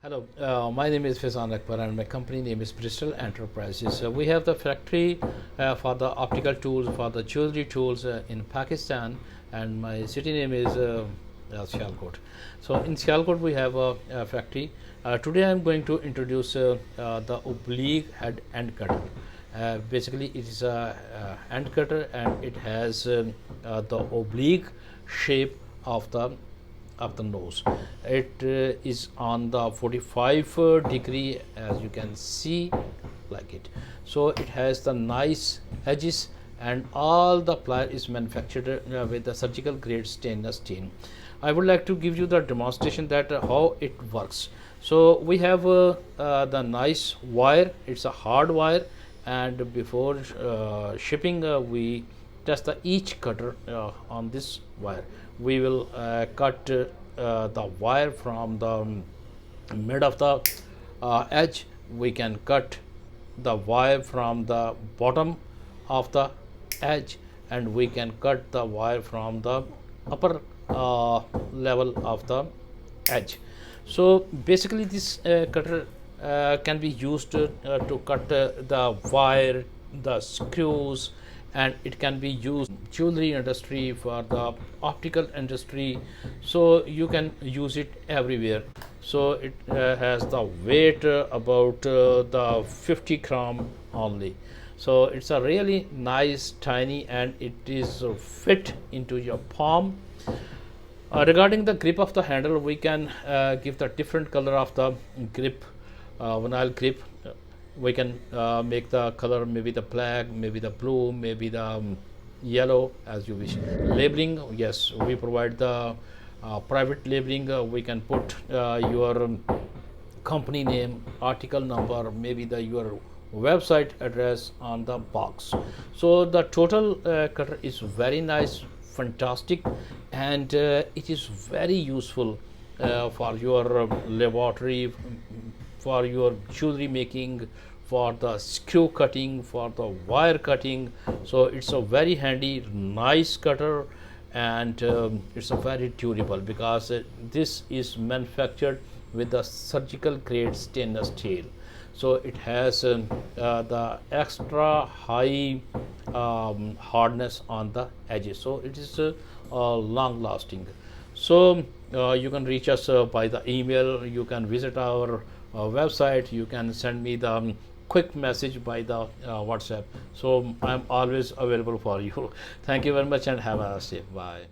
Hello, my name is Faizan Akbar and my company name is Bristal Enterprises. We have the factory for the optical tools, for the jewelry tools in Pakistan, and my city name is Sialkot. So in Sialkot we have a factory. Today I am going to introduce the oblique head end cutter. Basically it is a end cutter and it has the oblique shape of the nose. It is on the 45 degree, as you can see, like it. So it has the nice edges and all the plier is manufactured with the surgical grade stainless steel. I would like to give you the demonstration that how it works. So we have the nice wire. It's a hard wire, and before shipping we test each cutter on this wire. We will cut the wire from the mid of the edge. We can cut the wire from the bottom of the edge, and we can cut the wire from the upper level of the edge. So basically this cutter can be used to cut the wire, the screws, and it can be used jewelry industry, for the optical industry. So you can use it everywhere. So it has the weight about the 50 gram only. So it's a really nice tiny, and it is fit into your palm. Regarding the grip of the handle, we can give the different color of the grip, vinyl grip. We can make the color maybe the black, maybe the blue, maybe the yellow, as you wish. Labeling, yes, we provide the private labeling. We can put your company name, article number, maybe your website address on the box. So the total cutter is very nice, fantastic, and it is very useful for your laboratory, for your jewelry making, for the screw cutting, for the wire cutting. So it's a very handy, nice cutter, and it's a very durable, because this is manufactured with the surgical grade stainless steel. So it has the extra high hardness on the edges, so it is long lasting. So you can reach us by the email, you can visit our website, you can send me the quick message by the WhatsApp. So I'm always available for you. Thank you very much and have a safe. Bye.